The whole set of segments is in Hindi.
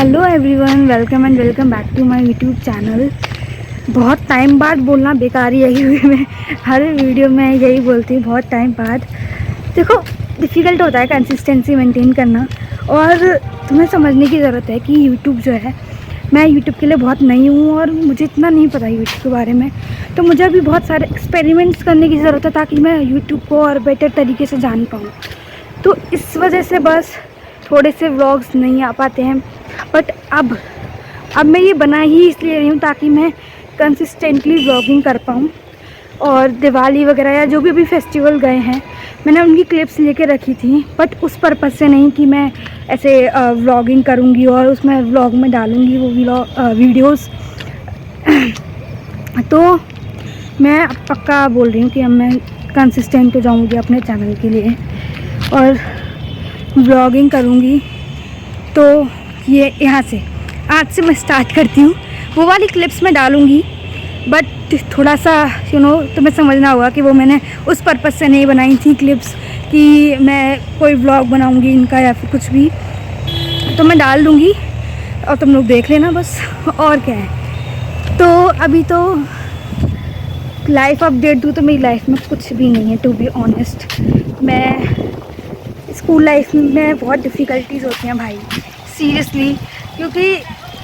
Hello everyone, welcome and welcome back to my YouTube channel. बहुत टाइम बाद बोलना बेकार ही यही हुई, मैं हर वीडियो में यही बोलती हूँ, बहुत टाइम बाद। देखो, डिफ़िकल्ट होता है कंसिस्टेंसी मेंटेन करना, और तुम्हें समझने की ज़रूरत है कि यूट्यूब जो है, मैं यूट्यूब के लिए बहुत नई हूँ और मुझे इतना नहीं पता यूट्यूब के बारे में। तो मुझे अभी बहुत सारे एक्सपेरिमेंट्स करने की ज़रूरत है ताकि मैं यूट्यूब को और बेटर तरीके से जान पाऊँ। तो इस वजह से बस थोड़े से व्लॉग्स नहीं आ पाते हैं। बट अब मैं ये बना ही इसलिए रही हूँ ताकि मैं कंसिस्टेंटली व्लॉगिंग कर पाऊँ। और दिवाली वगैरह या जो भी अभी फेस्टिवल गए हैं, मैंने उनकी क्लिप्स लेके रखी थी, बट उस पर्पज़ से नहीं कि मैं ऐसे व्लॉगिंग करूँगी और उसमें व्लॉग में डालूँगी वो वीडियोस। तो मैं अब पक्का बोल रही हूँ कि अब मैं कंसिस्टेंट हो जाऊँगी अपने चैनल के लिए और व्लॉगिंग करूँगी। तो ये यहाँ से आज से मैं स्टार्ट करती हूँ। वो वाली क्लिप्स मैं डालूँगी, बट थोड़ा सा तुम्हें समझना होगा कि वो मैंने उस पर्पज़ से नहीं बनाई थी क्लिप्स कि मैं कोई व्लॉग बनाऊँगी इनका या फिर कुछ भी। तो मैं डाल दूँगी और तुम लोग देख लेना बस, और क्या है। तो अभी तो लाइफ अपडेट दूँ तो मेरी लाइफ में कुछ भी नहीं है, टू बी ऑनेस्ट। मैं स्कूल लाइफ में बहुत डिफ़िकल्टीज़ होती हैं भाई, सीरियसली, क्योंकि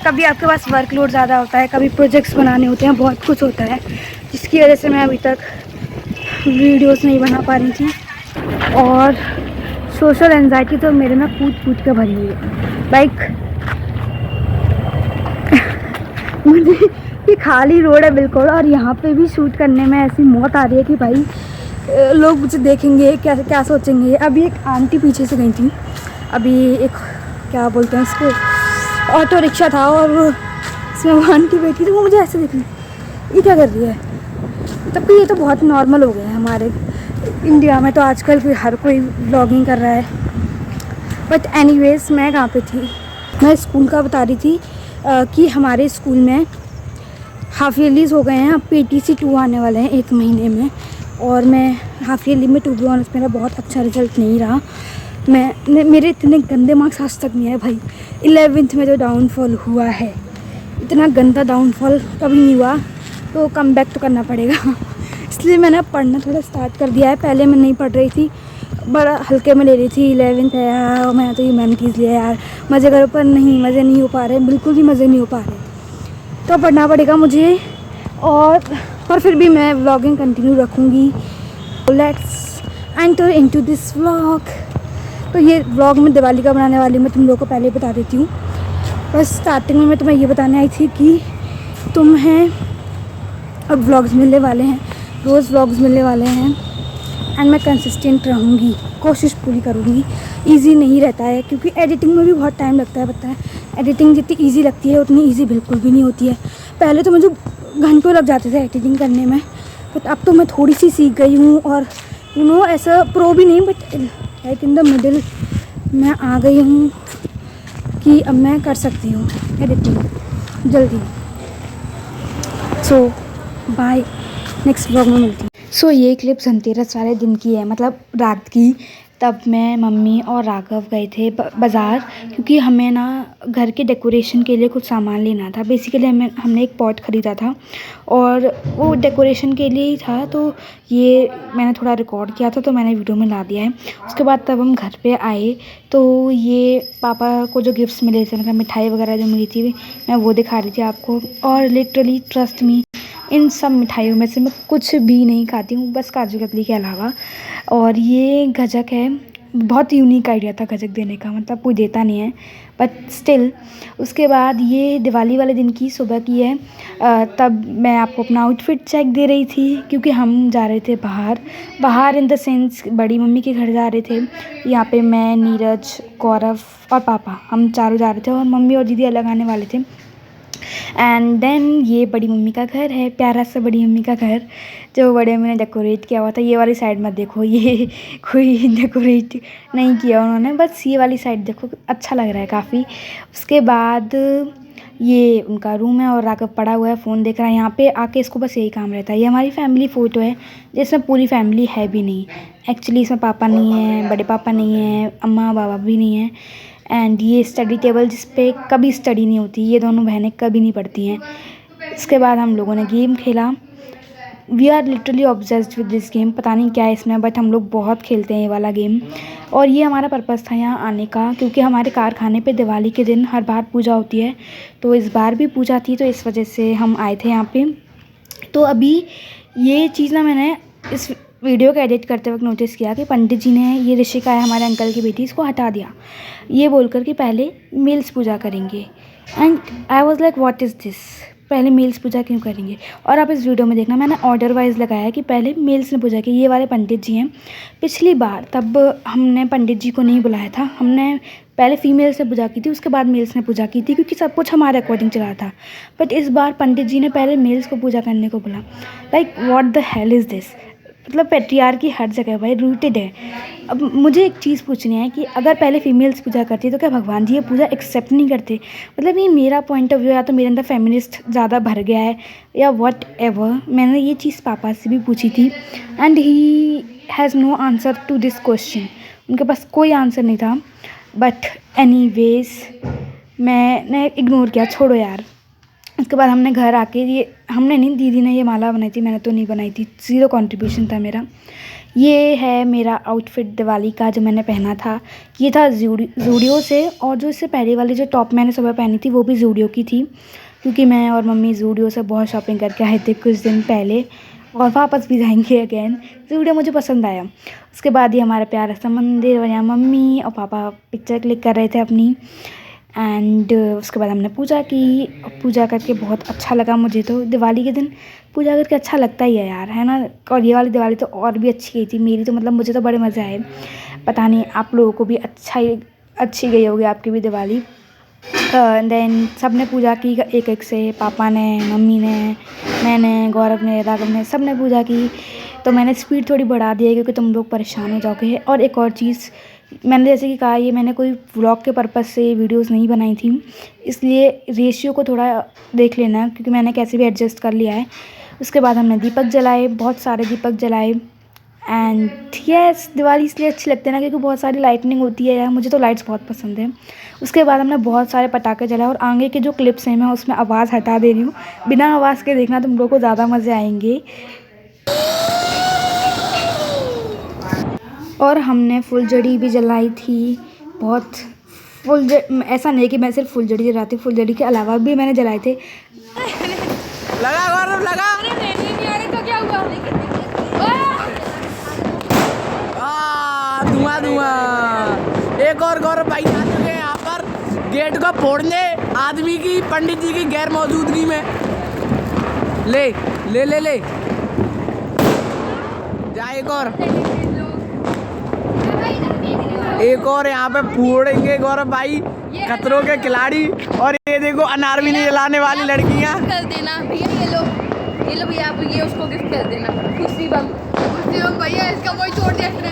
कभी आपके पास वर्कलोड ज़्यादा होता है, कभी प्रोजेक्ट्स बनाने होते हैं, बहुत कुछ होता है, जिसकी वजह से मैं अभी तक वीडियोस नहीं बना पा रही थी। और सोशल एंजाइटी तो मेरे में कूद के भरी हुई है। लाइक मुझे ये खाली रोड है बिल्कुल, और यहाँ पे भी शूट करने में ऐसी मौत आ रही है कि भाई लोग मुझे देखेंगे क्या सोचेंगे। अभी एक आंटी पीछे से गई थी, अभी एक क्या बोलते हैं इसको, ऑटो रिक्शा था, और उसमें वो आंटी बैठी थी, वो मुझे ऐसे देखी, ये क्या कर रही है। तब ये तो बहुत नॉर्मल हो गया है हमारे इंडिया में, तो आजकल भी हर कोई व्लॉगिंग कर रहा है। बट एनीवेज, मैं कहाँ पे थी, मैं स्कूल का बता रही थी कि हमारे स्कूल में हाफ ईयरलीज़ हो गए हैं, अब PTC 2 आने वाले हैं 1 महीने में। और मैं हाफ ईयरली में, टू बी ऑनेस्ट, मेरा बहुत अच्छा रिजल्ट नहीं रहा। मेरे इतने गंदे मार्क्स आज तक नहीं आए भाई। 11th में जो डाउनफॉल हुआ है, इतना गंदा डाउनफॉल कभी नहीं हुआ, तो कम बैक तो करना पड़ेगा। इसलिए मैंने पढ़ना थोड़ा स्टार्ट कर दिया है। पहले मैं नहीं पढ़ रही थी, बड़ा हल्के में ले रही थी। 11th है यार, और मैं तो ह्यूमैनिटीज़ लिया यार, मज़े करो, पर नहीं, मज़े नहीं हो पा रहे, बिल्कुल भी मज़े नहीं हो पा रहे, तो पढ़ना पड़ेगा मुझे। और पर फिर भी मैं व्लॉगिंग कंटिन्यू रखूँगी। Let's enter into this vlog. तो ये व्लॉग मैं दिवाली का बनाने वाली हूँ, मैं तुम लोगों को पहले ही बता देती हूँ। बस स्टार्टिंग में मैं तुम्हें ये बताने आई थी कि तुम्हें अब व्लॉग्स मिलने वाले हैं, रोज़ व्लॉग्स मिलने वाले हैं, एंड मैं कंसिस्टेंट रहूँगी, कोशिश पूरी करूँगी। ईजी नहीं रहता है क्योंकि एडिटिंग में भी बहुत टाइम लगता है, पता है। एडिटिंग जितनी ईजी लगती है उतनी ईजी बिल्कुल भी नहीं होती है। पहले तो मुझे घंटों लग जाते थे एडिटिंग करने में, बट अब तो मैं थोड़ी सी सीख गई हूँ, और ऐसा प्रो भी नहीं, but like in the middle मैं आ गई हूँ कि अब मैं कर सकती हूँ एडिटिंग जल्दी। सो बाय, नेक्स्ट व्लॉग में मिलती हूँ। सो ये क्लिप धनतेरस वाले दिन की है, मतलब रात की। तब मैं, मम्मी और राघव गए थे बाज़ार, क्योंकि हमें ना घर के डेकोरेशन के लिए कुछ सामान लेना था। बेसिकली हमने एक पॉट ख़रीदा था और वो डेकोरेशन के लिए ही था, तो ये मैंने थोड़ा रिकॉर्ड किया था, तो मैंने वीडियो में ला दिया है। उसके बाद तब हम घर पे आए, तो ये पापा को जो गिफ्ट्स मिले थे, मतलब मिठाई वगैरह जो मिली थी, मैं वो दिखा रही थी आपको। और लिटरली ट्रस्ट मी, इन सब मिठाइयों में से मैं कुछ भी नहीं खाती हूँ, बस काजू कतली के अलावा। और ये गजक है, बहुत यूनिक आइडिया था गजक देने का, मतलब कोई देता नहीं है, बट स्टिल। उसके बाद ये दिवाली वाले दिन की सुबह की है। तब मैं आपको अपना आउटफिट चेक दे रही थी, क्योंकि हम जा रहे थे बाहर इन द सेंस बड़ी मम्मी के घर जा रहे थे। यहाँ पे मैं, नीरज, गौरव और पापा, हम चारों जा रहे थे, और मम्मी और दीदी अलग आने वाले थे। एंड देन ये बड़ी मम्मी का घर है, प्यारा सा बड़ी मम्मी का घर, जो बड़े मम्मी ने डेकोरेट किया हुआ था। ये वाली साइड मत देखो, ये कोई डेकोरेट नहीं किया उन्होंने, बस ये वाली साइड देखो, अच्छा लग रहा है काफ़ी। उसके बाद ये उनका रूम है, और राघव पड़ा हुआ है, फ़ोन देख रहा है। यहाँ पे आके इसको बस यही काम रहता है। ये हमारी फैमिली फ़ोटो है, जिसमें पूरी फैमिली है भी नहीं एक्चुअली। इसमें पापा नहीं है, बड़े पापा नहीं है, अम्मा बाबा भी नहीं है, एंड ये स्टडी टेबल जिस पे कभी स्टडी नहीं होती, ये दोनों बहनें कभी नहीं पढ़ती हैं। इसके बाद हम लोगों ने गेम खेला। We are literally obsessed with this game. पता नहीं क्या है इसमें, बट हम लोग बहुत खेलते हैं ये वाला गेम। और ये हमारा पर्पज़ था यहाँ आने का, क्योंकि हमारे कारखाने पे दिवाली के दिन हर बार पूजा होती है, तो इस बार भी पूजा थी, तो इस वजह से हम आए थे यहाँ पे। तो अभी ये चीज़ ना मैंने इस वीडियो को एडिट करते वक्त नोटिस किया कि पंडित जी ने ये ऋषिका है हमारे अंकल की बेटी, इसको हटा दिया ये बोलकर कि पहले मेल्स पूजा करेंगे। And I was like what is this, पहले मेल्स पूजा क्यों करेंगे। और आप इस वीडियो में देखना मैंने ऑर्डर वाइज लगाया कि पहले मेल्स ने पूजा की। ये वाले पंडित जी हैं, पिछली बार तब हमने पंडित जी को नहीं बुलाया था, हमने पहले फीमेल्स ने पूजा की थी, उसके बाद मेल्स ने पूजा की थी, क्योंकि सब कुछ हमारे अकॉर्डिंग चला था। बट इस बार पंडित जी ने पहले मेल्स को पूजा करने को बोला। Like what the hell is this. मतलब पेट्रियार्की हर जगह भाई रूटेड है। अब मुझे एक चीज़ पूछनी है कि अगर पहले फीमेल्स पूजा करती है तो क्या भगवान जी ये पूजा एक्सेप्ट नहीं करते। मतलब ये मेरा पॉइंट ऑफ व्यू, या तो मेरे अंदर फेमिनिस्ट ज़्यादा भर गया है या व्हाट एवर। मैंने ये चीज़ पापा से भी पूछी थी and he has no answer to this question. उनके पास कोई आंसर नहीं था। बट एनीवेज मैंने इग्नोर किया, छोड़ो यार। उसके बाद हमने घर आके ये हमने नहीं, दीदी ने ये माला बनाई थी, मैंने तो नहीं बनाई थी, ज़ीरो कंट्रीब्यूशन था मेरा। ये है मेरा आउटफिट दिवाली का जो मैंने पहना था। ये था जूडियो से, और जो इससे पहले वाली जो टॉप मैंने सुबह पहनी थी वो भी जूडियो की थी, क्योंकि मैं और मम्मी जूडियो से बहुत शॉपिंग करके आए थे कुछ दिन पहले, और वापस भी जाएंगे अगेन। जूडियो मुझे पसंद आया। उसके बाद ये हमारा प्यारा सा मंदिर, और यहाँ मम्मी और पापा पिक्चर क्लिक कर रहे थे अपनी। एंड उसके बाद हमने पूजा की। पूजा करके बहुत अच्छा लगा मुझे तो। दिवाली के दिन पूजा करके अच्छा लगता ही है यार, है ना। और ये वाली दिवाली तो और भी अच्छी गई थी मेरी तो, मतलब मुझे तो बड़े मज़े आए। पता नहीं आप लोगों को भी अच्छी गई होगी आपकी भी दिवाली। देन सब ने पूजा की एक एक से, पापा ने, मम्मी ने, मैंने, गौरव ने, राघव ने, सब ने पूजा की। तो मैंने स्पीड थोड़ी बढ़ा दी है क्योंकि तुम लोग परेशान हो जाओगे। और एक और चीज़, मैंने जैसे कि कहा ये मैंने कोई व्लॉग के पर्पज़ से वीडियोस नहीं बनाई थी, इसलिए रेशियो को थोड़ा देख लेना, क्योंकि मैंने कैसे भी एडजस्ट कर लिया है। उसके बाद हमने दीपक जलाए, बहुत सारे दीपक जलाए। एंड यस, दिवाली इसलिए अच्छी लगती है ना क्योंकि बहुत सारी लाइटनिंग होती है यार, मुझे तो लाइट्स बहुत पसंद है। उसके बाद हमने बहुत सारे पटाखे जलाए, और आगे के जो क्लिप्स हैं मैं उसमें आवाज़ हटा दे रही हूँ, बिना आवाज़ के देखना, तुम लोगों को ज़्यादा मज़े आएंगे। और हमने फुलझड़ी भी जलाई थी, बहुत ऐसा नहीं कि मैं सिर्फ फुलझड़ी जलाती, फुलझड़ी के अलावा भी मैंने जलाए थे। लगा गौरव लगा। तो क्या हुआ? धुआं धुआं। एक और गौरव भाई आ चुके हैं यहाँ पर गेट को फोड़ने, आदमी की, पंडित जी की गैर मौजूदगी में। ले ले ले ले जा, एक और यहाँ पे फोड़ेंगे गौरव भाई, खतरों के खिलाड़ी। और ये देखो अनार भी नहीं जलाने वाली लड़कियाँ। कर देना भैया, ये लो भैया, आप ये उसको गिफ्ट कर देना। खुशी बम भैया, इसका वही छोड़ दिया इसने।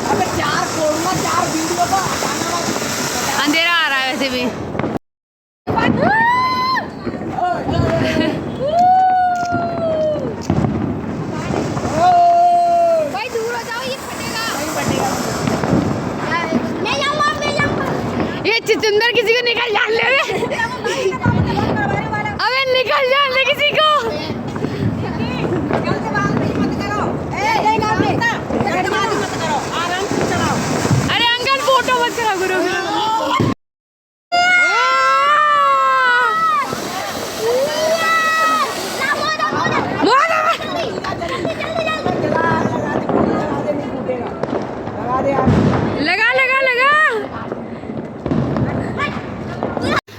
अबे चार फोड़ना, चार वीडियो को हटाना। अंधेरा आ रहा है वैसे भी। भाई दूर हो जाओ, ये फटेगा। ये चिचुंदर किसी को निकल जान ले। अबे निकल जान ले किसी को। अरे अंकल फोटो मत करा करो। लगा लगा लगा।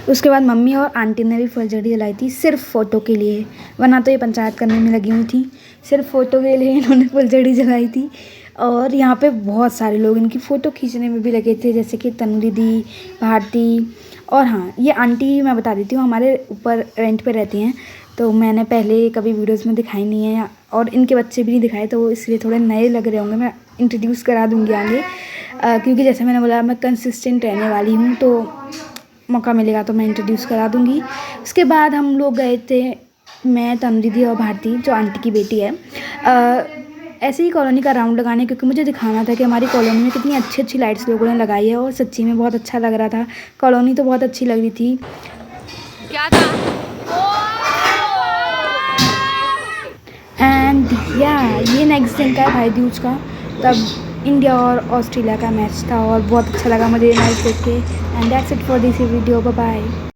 उसके बाद मम्मी और आंटी ने भी फुलझड़ी जलाई थी सिर्फ फ़ोटो के लिए, वरना तो ये पंचायत करने में लगी हुई थी। सिर्फ फ़ोटो के लिए इन्होंने फुलझड़ी जलाई थी। और यहाँ पे बहुत सारे लोग इनकी फ़ोटो खींचने में भी लगे थे, जैसे कि तनु दीदी, भारती। और हाँ, ये आंटी मैं बता देती हूँ, हमारे ऊपर रेंट पे रहती हैं, तो मैंने पहले कभी वीडियोज़ में दिखाई नहीं है, और इनके बच्चे भी नहीं दिखाए, तो इसलिए थोड़े नए लग रहे होंगे। मैं इंट्रोड्यूस करा दूँगी आगे, क्योंकि जैसे मैंने बोला मैं कंसिस्टेंट रहने वाली हूँ, तो मौका मिलेगा तो मैं इंट्रोड्यूस करा दूँगी। उसके बाद हम लोग गए थे, मैं, तनु दीदी और भारती जो आंटी की बेटी है, ऐसे ही कॉलोनी का राउंड लगाने, क्योंकि मुझे दिखाना था कि हमारी कॉलोनी में कितनी अच्छी अच्छी लाइट्स लोगों ने लगाई है, और सच्ची में बहुत अच्छा लग रहा था। कॉलोनी तो बहुत अच्छी लग रही थी। क्या था? एंड या ये नेक्स्ट दिन का है भाई दूज का। तब इंडिया और ऑस्ट्रेलिया का मैच था और बहुत अच्छा लगा मुझे मैच देख के। And that's it for this video. Bye bye.